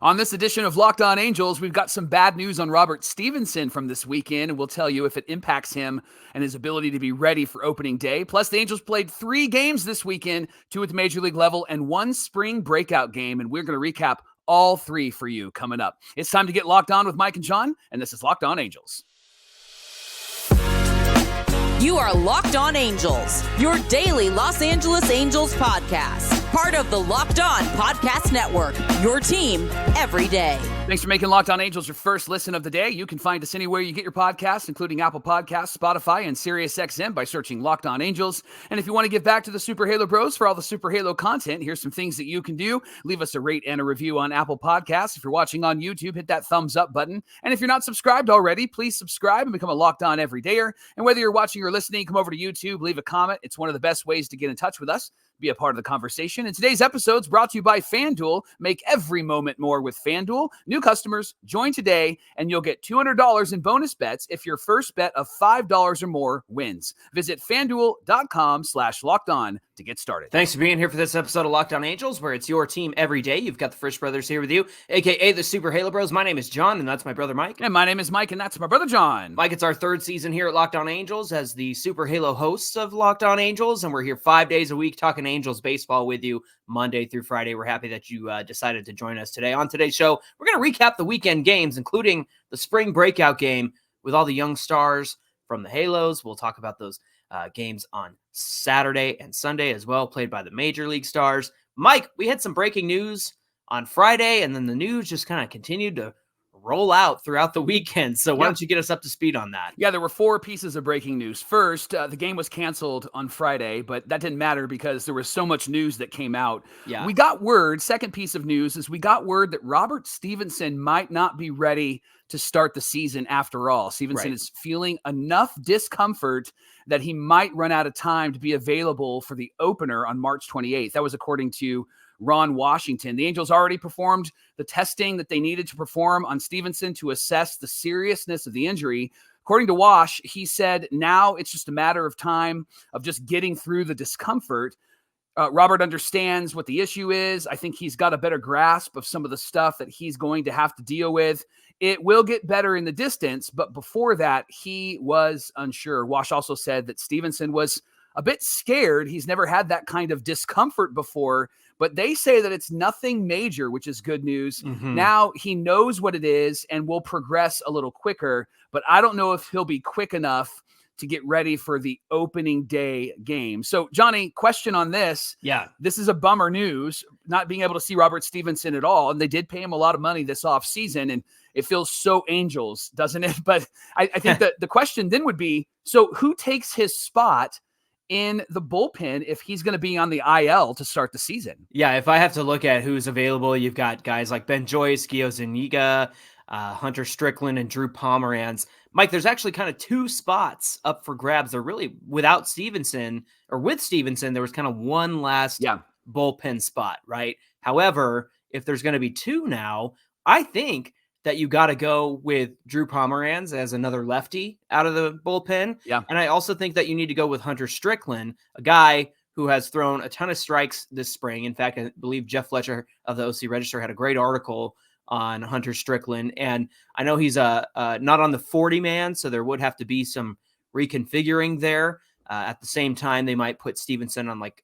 On this edition of Locked On Angels, we've got some bad news on Robert Stephenson from this weekend, and we'll tell you if it impacts him and his ability to be ready for opening day. Plus, the Angels played 3 games this weekend, 2 at the Major League level and 1 spring breakout game, and we're going to recap all 3 for you coming up. It's time to get locked on with Mike and John, and this is Locked On Angels. You are Locked On Angels, your daily Los Angeles Angels podcast. Part of the Locked On Podcast Network, your team every day. Thanks for making Locked On Angels your first listen of the day. You can find us anywhere you get your podcasts, including Apple Podcasts, Spotify, and SiriusXM by searching Locked On Angels. And if you want to give back to the Super Halo Bros for all the Super Halo content, here's some things that you can do. Leave us a rate and a review on Apple Podcasts. If you're watching on YouTube, hit that thumbs up button. And if you're not subscribed already, please subscribe and become a Locked On Everydayer. And whether you're watching or listening, come over to YouTube, leave a comment. It's one of the best ways to get in touch with us. Be a part of the conversation. And today's episode is brought to you by FanDuel. Make every moment more with FanDuel. New customers, join today, and you'll get $200 in bonus bets if your first bet of $5 or more wins. Visit FanDuel.com/lockedon to get started. Thanks for being here for this episode of Locked On Angels, where it's your team every day. You've got the Frisch Brothers here with you, a.k.a. the Super Halo Bros. My name is John, and that's my brother Mike. And my name is Mike, and that's my brother John. Mike, it's our 3rd season here at Locked On Angels as the Super Halo hosts of Locked On Angels, and we're here 5 days a week talking Angels baseball with you Monday through Friday. We're happy that you decided to join us today. On today's show, we're going to recap the weekend games, including the Spring Breakout Game with all the young stars from the Halos. We'll talk about those games on Saturday and Sunday as well, played by the Major League stars. Mike, we had some breaking news on Friday, and then the news just kind of continued to roll out throughout the weekend. So why don't you get us up to speed on that? Yeah, there were 4 pieces of breaking news. First, the game was canceled on Friday, but that didn't matter because there was so much news that came out. Yeah. We got word, second piece of news is we got word that Robert Stephenson might not be ready to start the season after all. Stephenson is feeling enough discomfort that he might run out of time to be available for the opener on March 28th. That was according to Ron Washington. The Angels already performed the testing that they needed to perform on Stephenson to assess the seriousness of the injury. According to Wash, he said now it's just a matter of time of just getting through the discomfort. Robert understands what the issue is. I think he's got a better grasp of some of the stuff that he's going to have to deal with. It will get better in the distance, but before that, he was unsure. Wash also said that Stephenson was a bit scared. He's never had that kind of discomfort before, but they say that it's nothing major, which is good news. Mm-hmm. Now he knows what it is and will progress a little quicker, but I don't know if he'll be quick enough to get ready for the opening day game. So, Johnny, question on this. Yeah. This is a bummer news, not being able to see Robert Stephenson at all. And they did pay him a lot of money this offseason, and it feels so Angels, doesn't it? But I think that the question then would be, so who takes his spot in the bullpen if he's going to be on the IL to start the season? Yeah, if I have to look at who's available, you've got guys like Ben Joyce, Gio Zuniga, Hunter Strickland, and Drew Pomeranz. Mike, there's actually kind of 2 spots up for grabs. They're really without Stephenson, or with Stephenson, there was kind of one last bullpen spot, right? However, if there's going to be 2 now, I think that you got to go with Drew Pomeranz as another lefty out of the bullpen. Yeah. And I also think that you need to go with Hunter Strickland, a guy who has thrown a ton of strikes this spring. In fact, I believe Jeff Fletcher of the OC Register had a great article on Hunter Strickland. And I know he's not on the 40-man, so there would have to be some reconfiguring there. At the same time, they might put Stephenson on like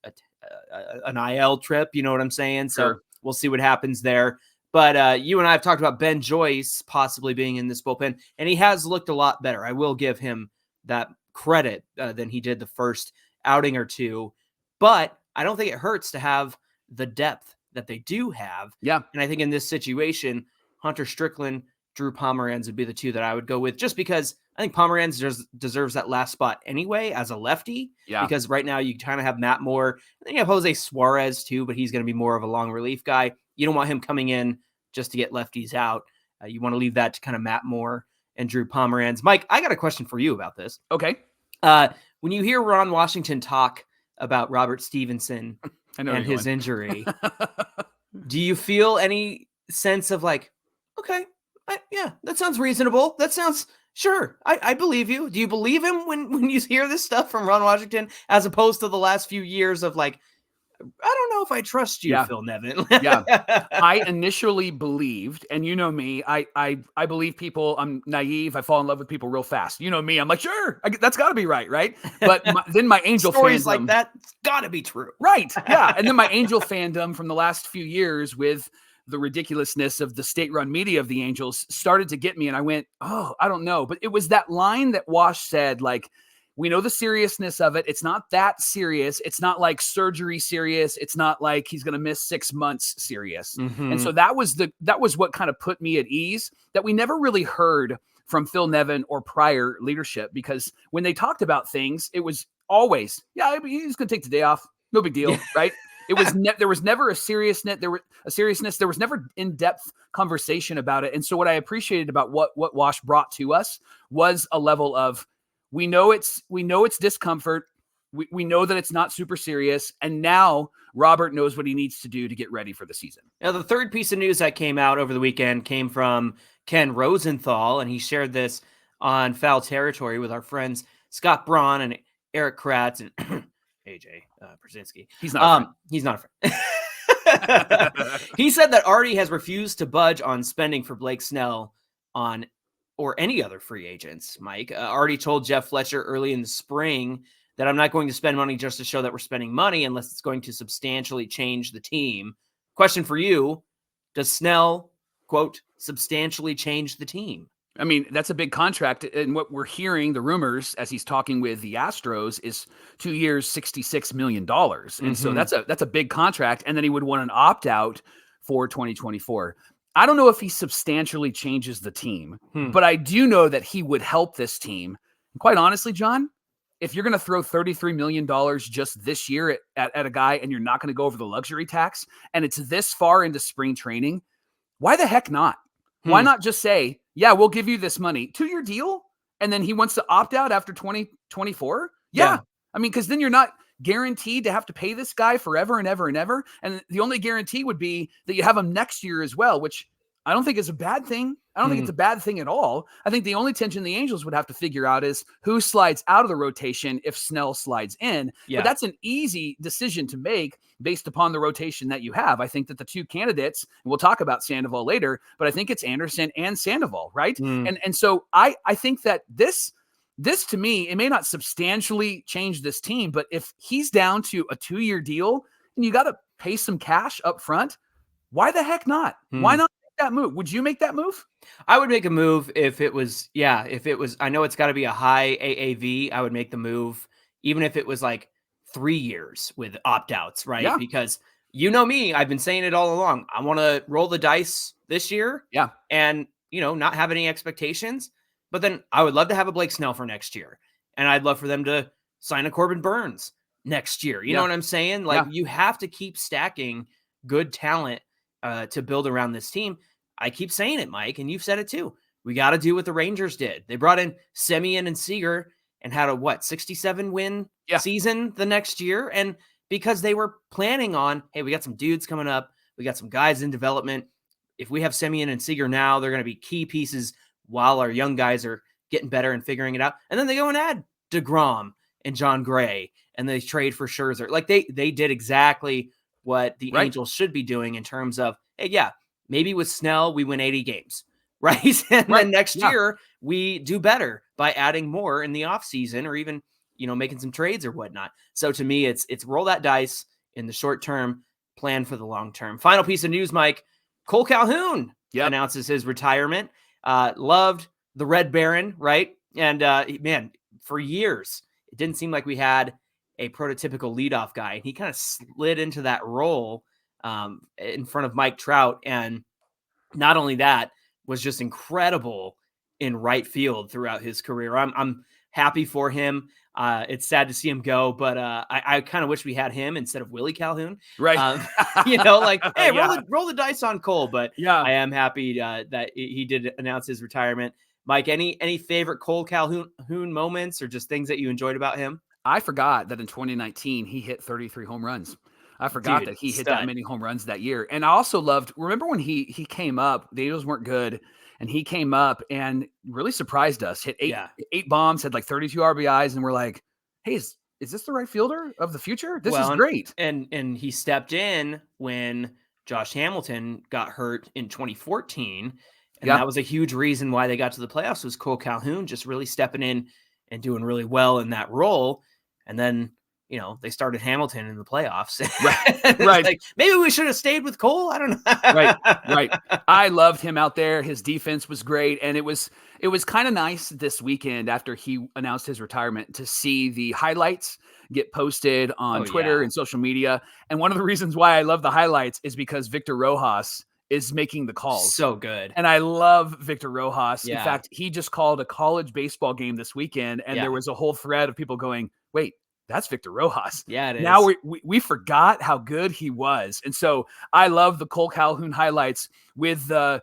an IL trip. You know what I'm saying? So we'll see what happens there. But you and I have talked about Ben Joyce possibly being in this bullpen, and he has looked a lot better. I will give him that credit than he did the first outing or 2. But I don't think it hurts to have the depth that they do have. Yeah. And I think in this situation, Hunter Strickland, Drew Pomeranz would be the 2 that I would go with, just because I think Pomeranz deserves that last spot anyway as a lefty. Yeah. Because right now you kind of have Matt Moore. And then you have Jose Suarez too, but he's going to be more of a long relief guy. You don't want him coming in just to get lefties out. You want to leave that to kind of Matt Moore and Drew Pomeranz. Mike, I got a question for you about this. Okay. When you hear Ron Washington talk about Robert Stephenson and his injury, do you feel any sense of like, okay, yeah, that sounds reasonable. That sounds sure. I believe you. Do you believe him when you hear this stuff from Ron Washington, as opposed to the last few years of like, I don't know if I trust you, Phil Nevin. Yeah. I initially believed, and you know me, I believe people, I'm naive. I fall in love with people real fast. You know me, I'm like, sure, that's got to be right? But then my Angel stories fandom, like that, it's got to be true. Right, yeah. And then my Angel fandom from the last few years with the ridiculousness of the state-run media of the Angels started to get me, and I went, oh, I don't know. But it was that line that Wash said, like, we know the seriousness of it. It's not that serious. It's not like surgery serious. It's not like he's going to miss 6 months serious. Mm-hmm. And so that was what kind of put me at ease, that we never really heard from Phil Nevin or prior leadership, because when they talked about things, it was always, yeah, he's going to take the day off. No big deal, right? It was there was never a seriousness. There was never in-depth conversation about it. And so what I appreciated about what Wash brought to us was a level of, we know it's discomfort. We know that it's not super serious. And now Robert knows what he needs to do to get ready for the season. Now, the third piece of news that came out over the weekend came from Ken Rosenthal, and he shared this on Foul Territory with our friends Scott Braun and Eric Kratz and AJ Brzezinski. He's not a friend. He said that Arte has refused to budge on spending for Blake Snell or any other free agents, Mike. Arte told Jeff Fletcher early in the spring that I'm not going to spend money just to show that we're spending money unless it's going to substantially change the team. Question for you, does Snell, quote, substantially change the team? I mean, that's a big contract. And what we're hearing, the rumors, as he's talking with the Astros, is 2 years, $66 million. And so that's a big contract. And then he would want an opt-out for 2024. I don't know if he substantially changes the team, but I do know that he would help this team. And quite honestly, John, if you're going to throw $33 million just this year at a guy and you're not going to go over the luxury tax, and it's this far into spring training, why the heck not? Why not just say, yeah, we'll give you this money, 2-year deal, and then he wants to opt out after 2024? Yeah. I mean, because then you're not guaranteed to have to pay this guy forever and ever and ever. And the only guarantee would be that you have him next year as well, which I don't think is a bad thing. I don't think it's a bad thing at all. I think the only tension the Angels would have to figure out is who slides out of the rotation if Snell slides in. But that's an easy decision to make based upon the rotation that you have. I think that the two candidates, and we'll talk about Sandoval later, but I think it's Anderson and Sandoval, right? And so I think that this to me, it may not substantially change this team, but if he's down to a 2-year deal and you got to pay some cash up front, why the heck not? Why not make that move? Would you make that move? I would make a move if it was, I know it's got to be a high AAV. I would make the move, even if it was like 3 years with opt-outs, right? Yeah. Because you know me, I've been saying it all along. I want to roll the dice this year. Yeah. And, not have any expectations. But then I would love to have a Blake Snell for next year. And I'd love for them to sign a Corbin Burns next year. You know what I'm saying? Like, you have to keep stacking good talent to build around this team. I keep saying it, Mike, and you've said it too. We got to do what the Rangers did. They brought in Semien and Seager and had a 67 win season the next year. And because they were planning on, hey, we got some dudes coming up. We got some guys in development. If we have Semien and Seager now, they're going to be key pieces while our young guys are getting better and figuring it out. And then they go and add DeGrom and John Gray, and they trade for Scherzer. Like they did exactly what the Angels should be doing in terms of, hey, maybe with Snell, we win 80 games, right? And then next year we do better by adding more in the offseason or even, making some trades or whatnot. So to me, it's roll that dice in the short term, plan for the long term. Final piece of news, Mike, Kole Calhoun announces his retirement. Loved the Red Baron, right? And man, for years, it didn't seem like we had a prototypical leadoff guy. And he kind of slid into that role in front of Mike Trout. And not only that, was just incredible in right field throughout his career. I'm happy for him. It's sad to see him go, but I kind of wish we had him instead of Willie Calhoun. Right. Hey, roll the dice on Cole. But I am happy that he did announce his retirement. Mike, any favorite Kole Calhoun moments or just things that you enjoyed about him? I forgot that in 2019, he hit 33 home runs. I forgot that he hit that many home runs that year. And I also remember when he came up, the Angels weren't good. And he came up and really surprised us, hit eight bombs, had like 32 RBIs. And we're like, hey, is is this the right fielder of the future? This is Well, great. And he stepped in when Josh Hamilton got hurt in 2014. And that was a huge reason why they got to the playoffs, was Kole Calhoun just really stepping in and doing really well in that role. And then, they started Hamilton in the playoffs. Right. Like, maybe we should have stayed with Kole. I don't know. Right. I loved him out there. His defense was great. And it was kind of nice this weekend after he announced his retirement to see the highlights get posted on Twitter and social media. And one of the reasons why I love the highlights is because Victor Rojas is making the calls. So good. And I love Victor Rojas. Yeah. In fact, he just called a college baseball game this weekend, and there was a whole thread of people going, wait, that's Victor Rojas. Yeah, it is. Now we forgot how good he was. And so I love the Kole Calhoun highlights with the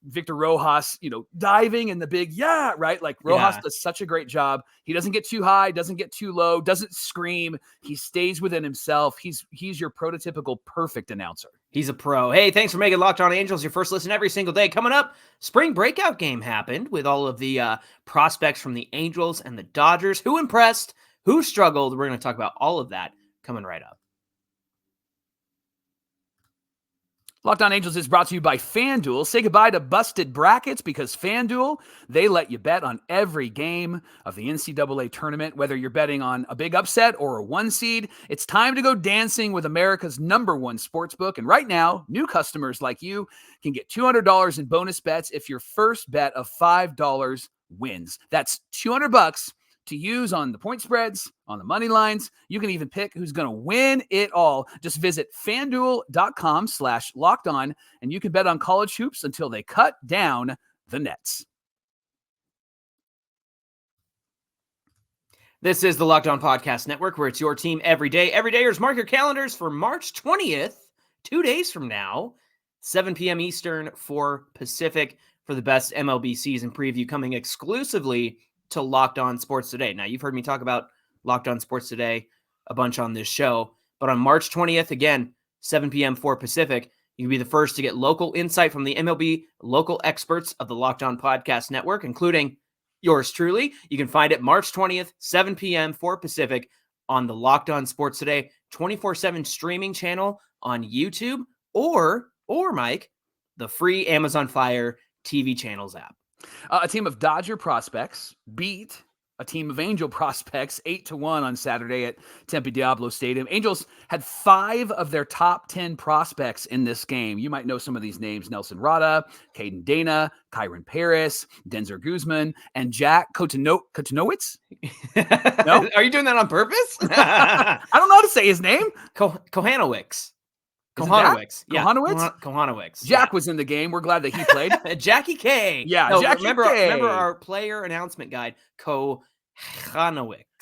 Victor Rojas, diving in the big, right? Like Rojas does such a great job. He doesn't get too high, doesn't get too low, doesn't scream. He stays within himself. He's your prototypical perfect announcer. He's a pro. Hey, thanks for making Locked On Angels your first listen every single day. Coming up, Spring Breakout Game happened with all of the prospects from the Angels and the Dodgers. Who impressed? Who struggled? We're going to talk about all of that coming right up. Locked On Angels is brought to you by FanDuel. Say goodbye to busted brackets because FanDuel, they let you bet on every game of the NCAA tournament, whether you're betting on a big upset or a 1 seed. It's time to go dancing with America's #1 sportsbook. And right now, new customers like you can get $200 in bonus bets if your first bet of $5 wins. That's $200 to use on the point spreads, on the money lines. You can even pick who's going to win it all. Just visit FanDuel.com/lockedon, and you can bet on college hoops until they cut down the nets. This is the Locked On Podcast Network, where it's your team every day. Every dayers, mark your calendars for March 20th, 2 days from now, 7 p.m. Eastern, 4 Pacific, for the best MLB season preview coming exclusively to Locked On Sports Today. Now, you've heard me talk about Locked On Sports Today a bunch on this show, but on March 20th, again, 7 p.m. 4 Pacific, you can be the first to get local insight from the MLB local experts of the Locked On Podcast Network, including yours truly. You can find it March 20th, 7 p.m. 4 Pacific on the Locked On Sports Today 24/7 streaming channel on YouTube or Mike, the free Amazon Fire TV channels app. A team of Dodger prospects beat a team of Angel prospects 8-1 on Saturday at Tempe Diablo Stadium. Angels had 5 of their top 10 prospects in this game. You might know some of these names: Nelson Rada, Caden Dana, Kyron Paris, Denzer Guzman, and Jack Kotanowicz. No? Are you doing that on purpose? I don't know how to say his name. Kohanowicz. Kohanowicz. Yeah. Kohanowicz. Jack was in the game. We're glad that he played. Jackie K. Yeah, no, Jackie remember, K. Remember our player announcement guide, Kohanowicz.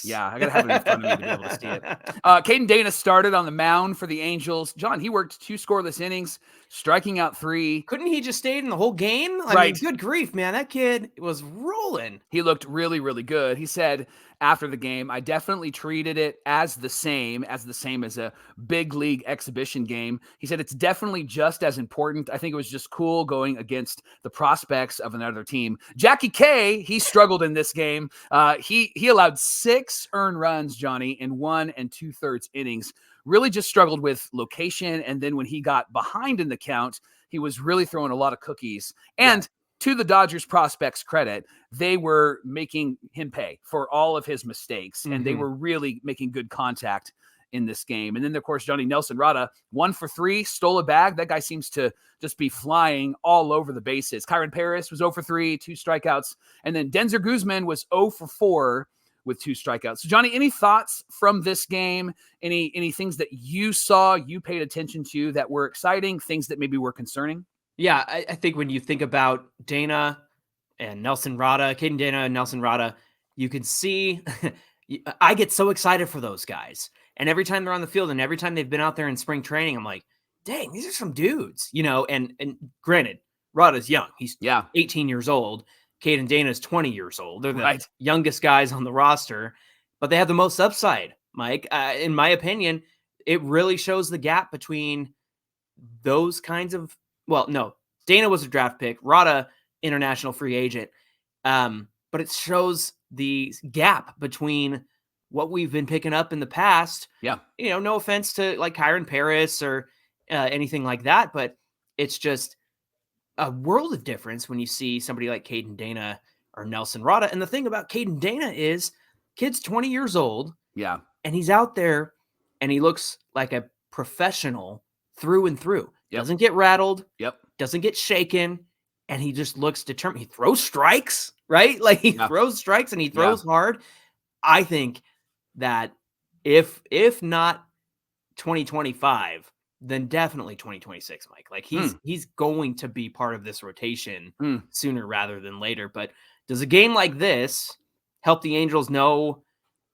Yeah, I got to have it in front of me to be able to see it. Caden Dana started on the mound for the Angels. John, he worked 2 scoreless innings, striking out 3. Couldn't he just stayed in the whole game? I mean, good grief, man. That kid was rolling. He looked really, really good. He said after the game, I definitely treated it as the same as a big league exhibition game. He said it's definitely just as important. I think it was just cool going against the prospects of another team. Jackie K, he struggled in this game. He allowed 6 earned runs, Johnny, in 1 2/3 innings. Really just struggled with location. And then when he got behind in the count, he was really throwing a lot of cookies. And to the Dodgers prospects' credit, they were making him pay for all of his mistakes, and they were really making good contact in this game. And then, of course, Johnny Nelson Rada, 1 for 3, stole a bag. That guy seems to just be flying all over the bases. Kyron Paris was 0 for 3, 2 strikeouts. And then Denzer Guzman was 0 for 4 with 2 strikeouts. So, Johnny, any thoughts from this game? Any things that you saw, you paid attention to that were exciting, things that maybe were concerning? Yeah, I think when you think about Dana and Nelson Rada, Caden Dana and Nelson Rada, you can see I get so excited for those guys. And every time they're on the field and every time they've been out there in spring training, I'm like, dang, these are some dudes, and granted, Rada's young. He's 18 years old. Caden Dana's 20 years old. They're the youngest guys on the roster, but they have the most upside, Mike. In my opinion, it really shows the gap between those kinds of, well, no, Dana was a draft pick, Rada, international free agent. But it shows the gap between what we've been picking up in the past. Yeah. No offense to like Kyron Paris or anything like that, but it's just a world of difference when you see somebody like Caden Dana or Nelson Rada. And the thing about Caden Dana is kid's 20 years old. Yeah. And he's out there and he looks like a professional through and through. Yep. Doesn't get rattled. Yep. Doesn't get shaken. And he just looks determined. He throws strikes, right? Like he throws strikes and he throws hard. I think that if not 2025, then definitely 2026, Mike. Like he's going to be part of this rotation sooner rather than later. But does a game like this help the Angels know,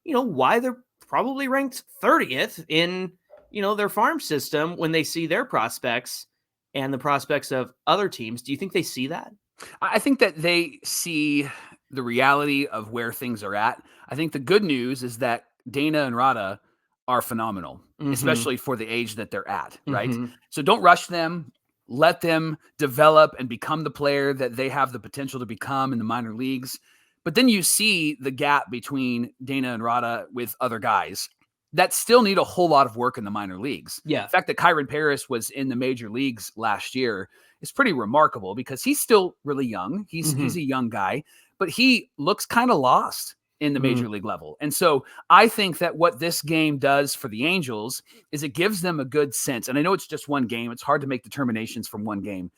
why they're probably ranked 30th in, their farm system when they see their prospects and the prospects of other teams? Do you think they see that? I think that they see the reality of where things are at. I think the good news is that Dana and Rada are phenomenal, especially for the age that they're at, right? So don't rush them. Let them develop and become the player that they have the potential to become in the minor leagues. But then you see the gap between Dana and Rada with other guys that still need a whole lot of work in the minor leagues. Yeah. The fact that Kyron Paris was in the major leagues last year is pretty remarkable because he's still really young. He's a young guy, but he looks kind of lost in the major league level. And so I think that what this game does for the Angels is it gives them a good sense. And I know it's just one game. It's hard to make determinations from one game,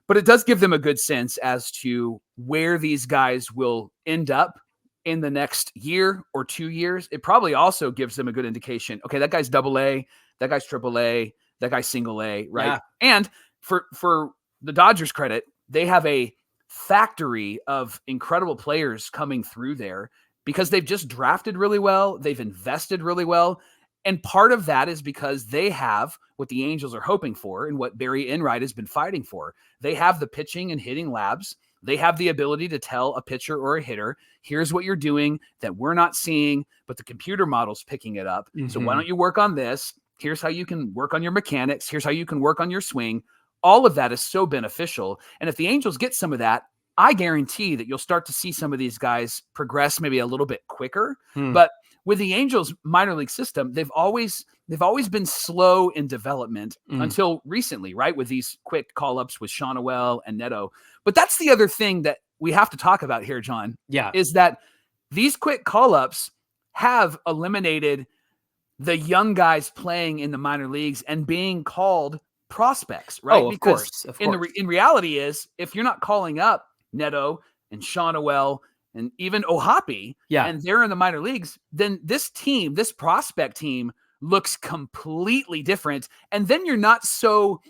but it does give them a good sense as to where these guys will end up in the next year or 2 years. It probably also gives them a good indication. Okay, that guy's AA, that guy's AAA, that guy's single A, right? Yeah. And for the Dodgers' credit, they have a factory of incredible players coming through there because they've just drafted really well. They've invested really well. And part of that is because they have what the Angels are hoping for and what Barry Enright has been fighting for. They have the pitching and hitting labs. They have the ability to tell a pitcher or a hitter, here's what you're doing that we're not seeing, but the computer model's picking it up. So why don't you work on this? Here's how you can work on your mechanics. Here's how you can work on your swing. All of that is so beneficial. And if the Angels get some of that, I guarantee that you'll start to see some of these guys progress maybe a little bit quicker. But with the Angels minor league system, they've always been slow in development until recently, right? With these quick call-ups with Sandoval and Neto. But that's the other thing that we have to talk about here, John. Yeah. Is that these quick call-ups have eliminated the young guys playing in the minor leagues and being called prospects, right? Oh, of course. In reality is if you're not calling up Neto and Sandoval and even Ohapi, and they're in the minor leagues, then this team, this prospect team, looks completely different. And then you're not so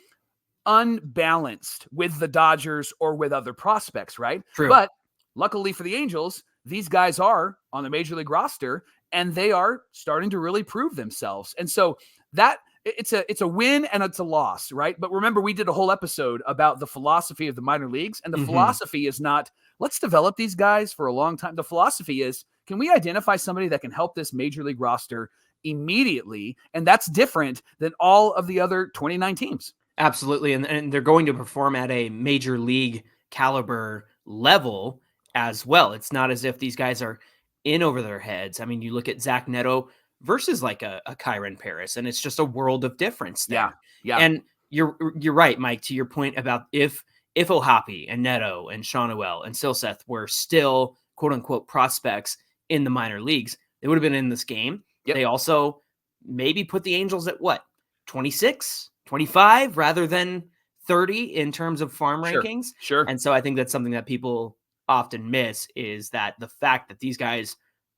unbalanced with the Dodgers or with other prospects, right? True. But luckily for the Angels, these guys are on the major league roster and they are starting to really prove themselves. And so that it's a win and it's a loss, right? But remember, we did a whole episode about the philosophy of the minor leagues, and the philosophy is not, let's develop these guys for a long time. The philosophy is, can we identify somebody that can help this major league roster immediately? And that's different than all of the other 29 teams. Absolutely. And they're going to perform at a major league caliber level as well. It's not as if these guys are in over their heads. I mean, you look at Zach Neto versus like a Kyron Paris, and it's just a world of difference there. Yeah. And you're right, Mike, to your point about if Ohapi and Neto and Sandoval and Silseth were still quote unquote prospects in the minor leagues, they would have been in this game. They also maybe put the Angels at what? 26, 25 rather than 30 in terms of farm rankings. Sure. And so I think that's something that people often miss, is that the fact that these guys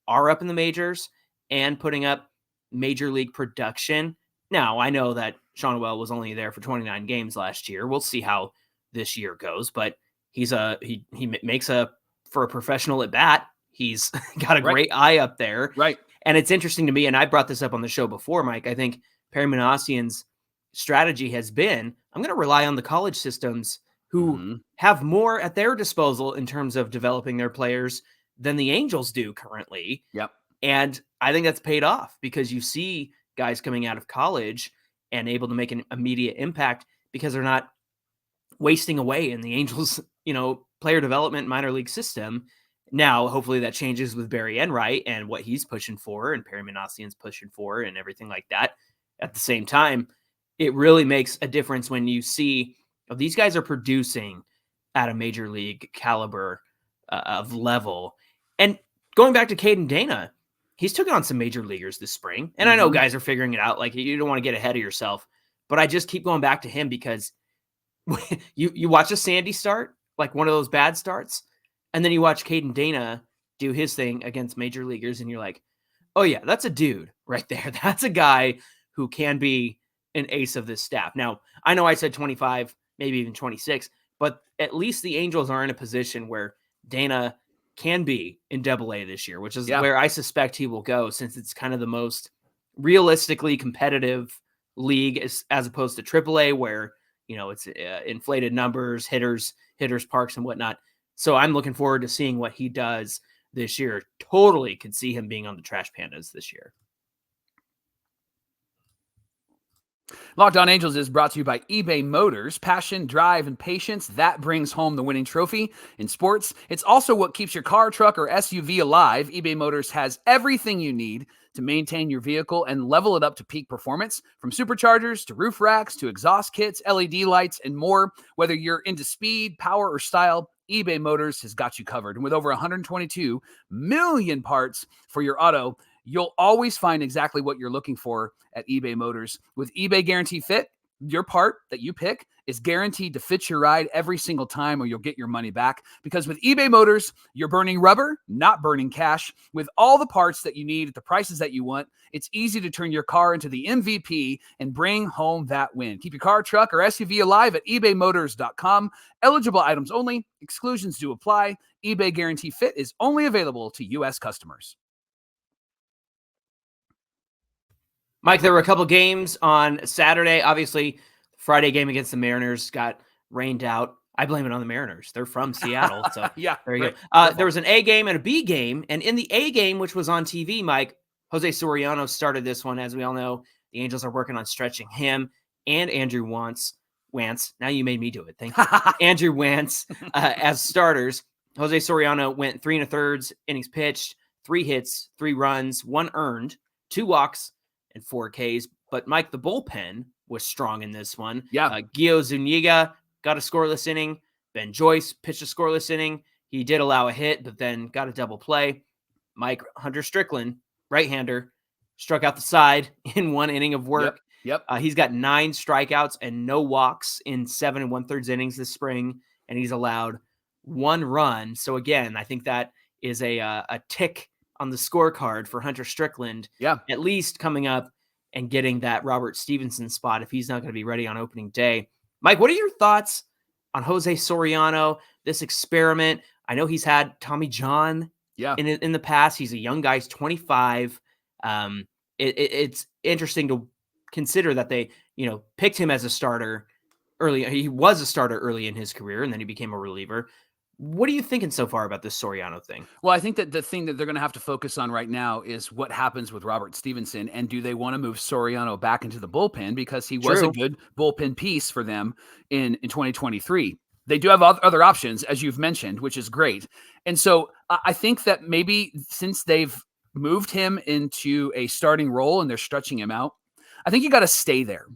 are up in the majors and putting up major league production. Now, I know that Sandoval was only there for 29 games last year. We'll see how this year goes, but he makes for a professional at bat. He's got a great eye up there. Right. And it's interesting to me, and I brought this up on the show before, Mike. I think Perry Manassian's strategy has been, I'm going to rely on the college systems who have more at their disposal in terms of developing their players than the Angels do currently. Yep. And I think that's paid off because you see guys coming out of college and able to make an immediate impact because they're not wasting away in the Angels, player development minor league system. Now, hopefully that changes with Barry Enright and what he's pushing for and Perry Manassian's pushing for and everything like that. At the same time, it really makes a difference when you see these guys are producing at a major league caliber of level. And going back to Caden Dana, he's took on some major leaguers this spring. And I know guys are figuring it out. Like, you don't want to get ahead of yourself, but I just keep going back to him because you watch a Sandy start, like one of those bad starts, and then you watch Caden Dana do his thing against major leaguers, and you're like, oh yeah, that's a dude right there. That's a guy who can be an ace of this staff. Now, I know I said 25, maybe even 26, but at least the Angels are in a position where Dana can be in Double-A this year, which is where I suspect he will go, since it's kind of the most realistically competitive league as opposed to Triple-A, where, it's inflated numbers, hitters, parks, and whatnot. So I'm looking forward to seeing what he does this year. Totally could see him being on the Trash Pandas this year. Locked On Angels is brought to you by eBay Motors. Passion, drive, and patience, that brings home the winning trophy. In sports, it's also what keeps your car, truck, or SUV alive. eBay Motors has everything you need to maintain your vehicle and level it up to peak performance, from superchargers to roof racks to exhaust kits, LED lights, and more. Whether you're into speed, power, or style, eBay Motors has got you covered. And with over 122 million parts for your auto, you'll always find exactly what you're looking for at eBay Motors. With eBay Guarantee Fit, your part that you pick is guaranteed to fit your ride every single time, or you'll get your money back. Because with eBay Motors, you're burning rubber, not burning cash. With all the parts that you need at the prices that you want, it's easy to turn your car into the MVP and bring home that win. Keep your car, truck, or SUV alive at ebaymotors.com. Eligible items only. Exclusions do apply. eBay Guarantee Fit is only available to U.S. customers. Mike, there were a couple games on Saturday. Obviously, the Friday game against the Mariners got rained out. I blame it on the Mariners. They're from Seattle. So yeah, there you go. There was an A game and a B game. And in the A game, which was on TV, Mike, Jose Soriano started this one. As we all know, the Angels are working on stretching him and Andrew Wantz. Now you made me do it. Thank you. Andrew Wantz as starters. Jose Soriano went 3 1/3 innings pitched, 3 hits, 3 runs, 1 earned, 2 walks, and 4 Ks. But Mike, the bullpen was strong in this one. Yeah. Gio Zuniga got a scoreless inning. Ben Joyce pitched a scoreless inning. He did allow a hit, but then got a double play. Mike, Hunter Strickland, right-hander, struck out the side in 1 inning of work. Yep. He's got 9 strikeouts and no walks in 7 1/3 innings this spring, and he's allowed 1 run. So again, I think that is a tick on the scorecard for Hunter Strickland, at least coming up and getting that Robert Stephenson spot if he's not going to be ready on opening day. Mike, what are your thoughts on Jose Soriano, this experiment? I know he's had Tommy John in the past. He's a young guy. He's 25. It's interesting to consider that they, picked him as a starter early. He was a starter early in his career, and then he became a reliever. What are you thinking so far about this Soriano thing? Well, I think that the thing that they're going to have to focus on right now is what happens with Robert Stephenson, and do they want to move Soriano back into the bullpen, because he was a good bullpen piece for them in 2023. They do have other options, as you've mentioned, which is great. And so I think that maybe since they've moved him into a starting role and they're stretching him out, I think you got to stay there.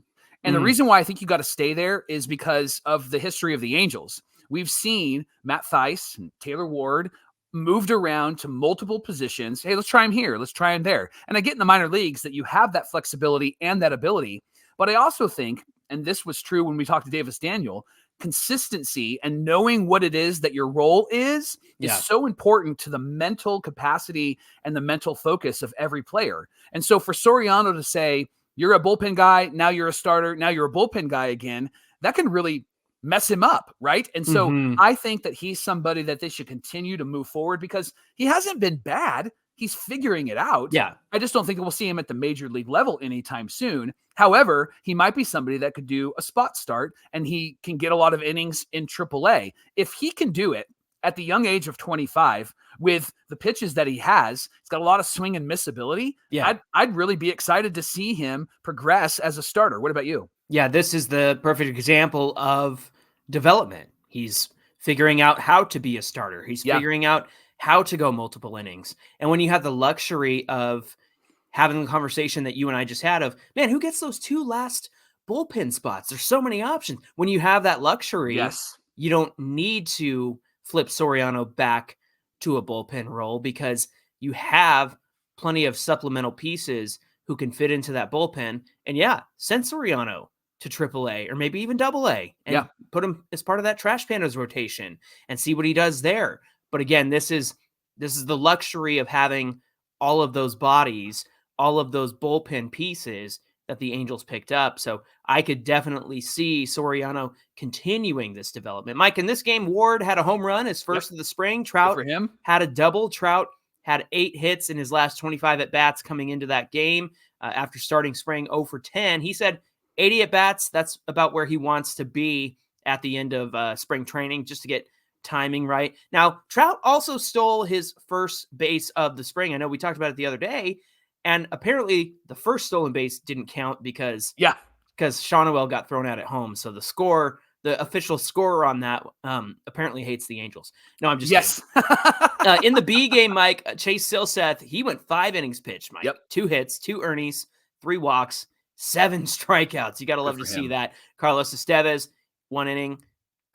And the reason why I think you got to stay there is because of the history of the Angels. We've seen Matt Theis and Taylor Ward moved around to multiple positions. Hey, let's try him here. Let's try him there. And I get in the minor leagues that you have that flexibility and that ability. But I also think, and this was true when we talked to Davis Daniel, consistency and knowing what it is that your role is so important to the mental capacity and the mental focus of every player. And so for Soriano to say, you're a bullpen guy, now you're a starter, now you're a bullpen guy again, that can really mess him up, right? And so I think that he's somebody that they should continue to move forward, because he hasn't been bad. He's figuring it out. Yeah. I just don't think we'll see him at the major league level anytime soon. However, he might be somebody that could do a spot start, and he can get a lot of innings in AAA. If he can do it at the young age of 25 with the pitches that he has, he's got a lot of swing and miss ability. Yeah. I'd really be excited to see him progress as a starter. What about you? Yeah, this is the perfect example of development. He's figuring out how to be a starter. He's figuring out how to go multiple innings. And when you have the luxury of having the conversation that you and I just had of, man, who gets those 2 last bullpen spots? There's so many options. When you have that luxury, Yes. you don't need to flip Soriano back to a bullpen role because you have plenty of supplemental pieces who can fit into that bullpen. And yeah, send Soriano to AAA or maybe even AA and put him as part of that Trash Pandas rotation and see what he does there. But again, this is the luxury of having all of those bodies, all of those bullpen pieces that the Angels picked up. So I could definitely see Soriano continuing this development. Mike, in this game, Ward had a home run, his first of the spring. Trout for him. had a double. Trout had 8 hits in his last 25 at-bats coming into that game after starting spring 0 for 10. He said 80 at-bats, that's about where he wants to be at the end of spring training just to get timing right. Now, Trout also stole his first base of the spring. I know we talked about it the other day, and apparently the first stolen base didn't count because Sandoval got thrown out at home. So the official scorer on that apparently hates the Angels. No, I'm just kidding. In the B game, Mike, Chase Silseth, he went 5 innings pitched, Mike. 2 hits, 2 earnies, 3 walks, 7 strikeouts. You got to love to see that. Carlos Estevez, 1 inning.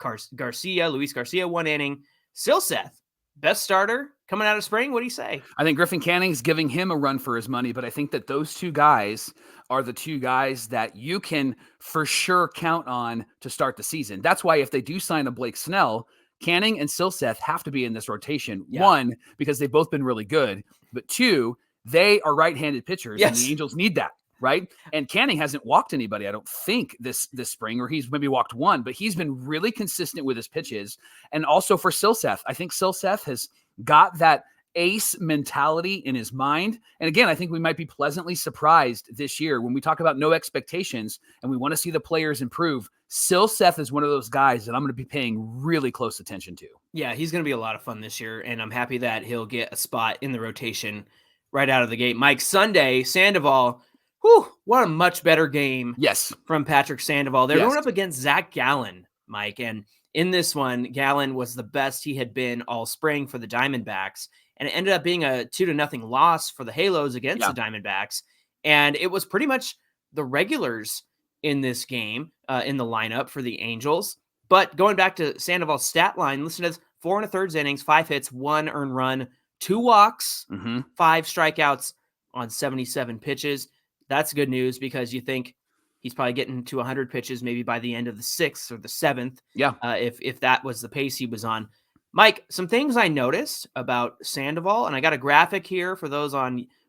Luis Garcia, 1 inning. Silseth, best starter coming out of spring. What do you say? I think Griffin Canning's giving him a run for his money, but I think that those 2 guys are the 2 guys that you can for sure count on to start the season. That's why if they do sign a Blake Snell, Canning and Silseth have to be in this rotation. 1, because they've both been really good, but 2, they are right-handed pitchers, and the Angels need that. Right. And Canning hasn't walked anybody, I don't think, this spring, or he's maybe walked 1, but he's been really consistent with his pitches. And also for Silseth, I think Silseth has got that ace mentality in his mind. And again, I think we might be pleasantly surprised this year when we talk about no expectations and we want to see the players improve. Silseth is one of those guys that I'm going to be paying really close attention to. Yeah, he's going to be a lot of fun this year, and I'm happy that he'll get a spot in the rotation right out of the gate. Mike, Sunday, Sandoval. Whew, what a much better game from Patrick Sandoval. They're going up against Zach Gallen, Mike. And in this one, Gallen was the best he had been all spring for the Diamondbacks. And it ended up being a 2-0 loss for the Halos against the Diamondbacks. And it was pretty much the regulars in this game in the lineup for the Angels. But going back to Sandoval's stat line, listen to this: 4 1/3 innings, 5 hits, 1 earned run, 2 walks, 5 strikeouts on 77 pitches. That's good news because you think he's probably getting to 100 pitches maybe by the end of the 6th or the 7th. If that was the pace he was on. Mike, some things I noticed about Sandoval, and I got a graphic here for those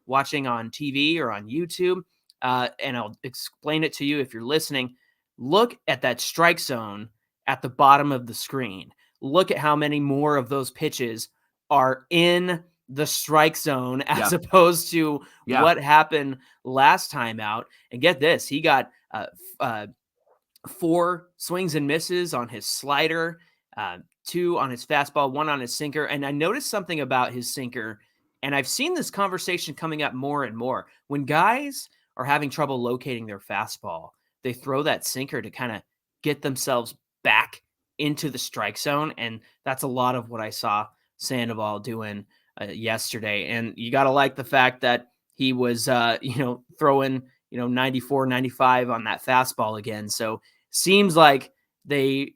watching on TV or on YouTube, and I'll explain it to you if you're listening. Look at that strike zone at the bottom of the screen. Look at how many more of those pitches are in the strike zone as opposed to what happened last time out. And get this, he got 4 swings and misses on his slider, 2 on his fastball, 1 on his sinker. And I noticed something about his sinker, and I've seen this conversation coming up more and more. When guys are having trouble locating their fastball, they throw that sinker to kind of get themselves back into the strike zone. And that's a lot of what I saw Sandoval doing yesterday. And you got to like the fact that he was, throwing, 94, 95 on that fastball again. So seems like they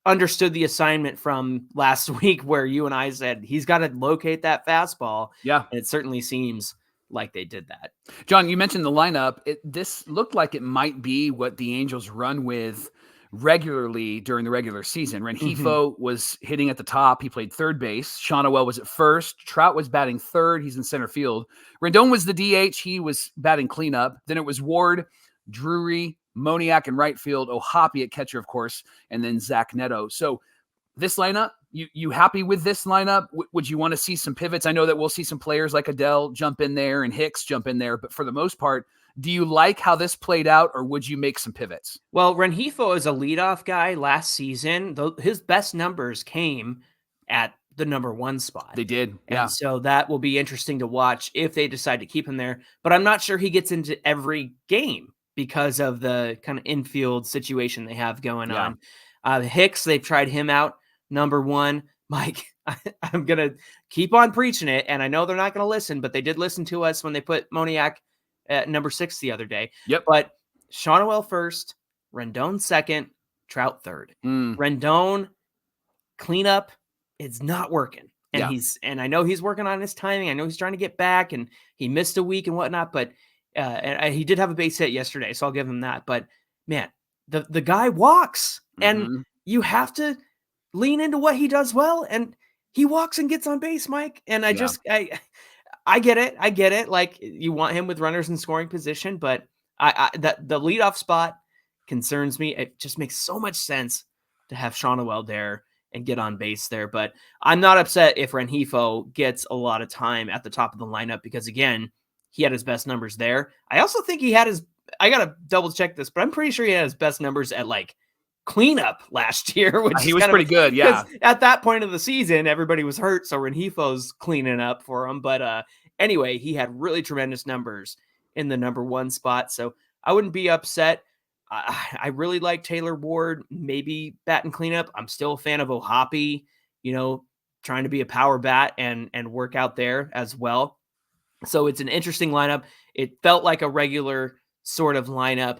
understood the assignment from last week where you and I said, he's got to locate that fastball. Yeah. And it certainly seems like they did that. John, you mentioned the lineup. This looked like it might be what the Angels run with regularly during the regular season. Rengifo was hitting at the top. He played third base. Sandoval was at first. Trout was batting third. He's in center field. Rendon was the DH. He was batting cleanup. Then it was Ward, Drury, Moniak in right field, O'Hoppe at catcher, of course, and then Zach Neto. So this lineup, you happy with this lineup? Would you want to see some pivots? I know that we'll see some players like Adele jump in there and Hicks jump in there, but for the most part, do you like how this played out, or would you make some pivots? Well, Rengifo is a leadoff guy last season. His best numbers came at the number 1 spot. They did, yeah. And so that will be interesting to watch if they decide to keep him there. But I'm not sure he gets into every game because of the kind of infield situation they have going on. Hicks, they've tried him out, number 1. Mike, I'm going to keep on preaching it. And I know they're not going to listen, but they did listen to us when they put Moniak at number 6 the other day. Yep. But Shawnuel first, Rendon second, Trout third. Rendon cleanup is not working. And I know he's working on his timing. I know he's trying to get back, and he missed a week and whatnot, but he did have a base hit yesterday, so I'll give him that. But man, the guy walks, and you have to lean into what he does well, and he walks and gets on base, Mike. And I get it. I get it. Like, you want him with runners in scoring position, but that the leadoff spot concerns me. It just makes so much sense to have Shawnuel there and get on base there. But I'm not upset if Rengifo gets a lot of time at the top of the lineup, because again, he had his best numbers there. I also think he had I got to double check this, but I'm pretty sure he had his best numbers at like cleanup last year, which he was pretty good. Yeah. At that point of the season, everybody was hurt. So Rengifo's cleaning up for him. But anyway, he had really tremendous numbers in the number 1 spot. So I wouldn't be upset. I really like Taylor Ward, maybe batting cleanup. I'm still a fan of O'Hoppe, trying to be a power bat and work out there as well. So it's an interesting lineup. It felt like a regular sort of lineup,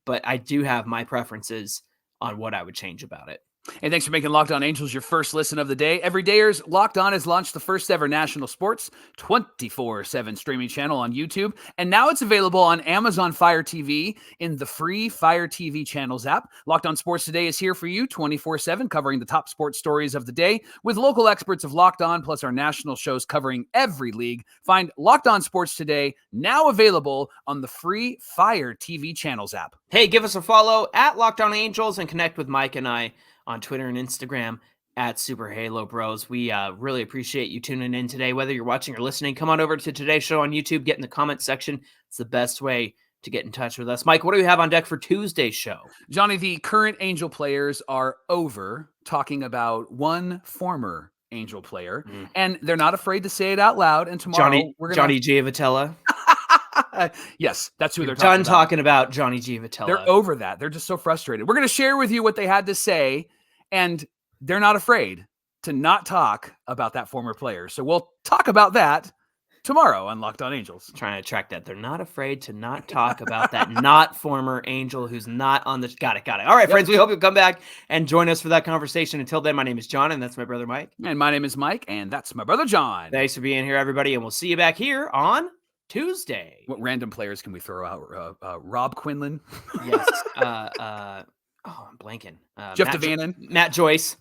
but I do have my preferences on what I would change about it. And thanks for making Locked On Angels your first listen of the day. Everydayers, Locked On has launched the first ever national sports 24/7 streaming channel on YouTube. And now it's available on Amazon Fire TV in the free Fire TV channels app. Locked On Sports Today is here for you 24/7, covering the top sports stories of the day with local experts of Locked On, plus our national shows covering every league. Find Locked On Sports Today, now available on the free Fire TV channels app. Hey, give us a follow at Locked On Angels and connect with Mike and I on Twitter and Instagram at Super Halo Bros. We really appreciate you tuning in today. Whether you're watching or listening, come on over to today's show on YouTube, get in the comment section. It's the best way to get in touch with us. Mike, what do we have on deck for Tuesday's show? Johnny, the current Angel players are over talking about one former Angel player, and they're not afraid to say it out loud. And tomorrow, Johnny Giavotella. Yes, that's who they're talking about. Johnny Giavotella. They're over that. They're just so frustrated. We're going to share with you what they had to say, and they're not afraid to not talk about that former player. So we'll talk about that tomorrow on Locked On Angels. Trying to attract that. They're not afraid to not talk about that not former Angel who's not on the... Got it. All right, friends, we hope you'll come back and join us for that conversation. Until then, my name is John, and that's my brother Mike. And my name is Mike, and that's my brother John. Thanks for being here, everybody, and we'll see you back here on Tuesday. What random players can we throw out? Rob Quinlan? Yes. I'm blanking. Jeff Devannon? Matt Joyce.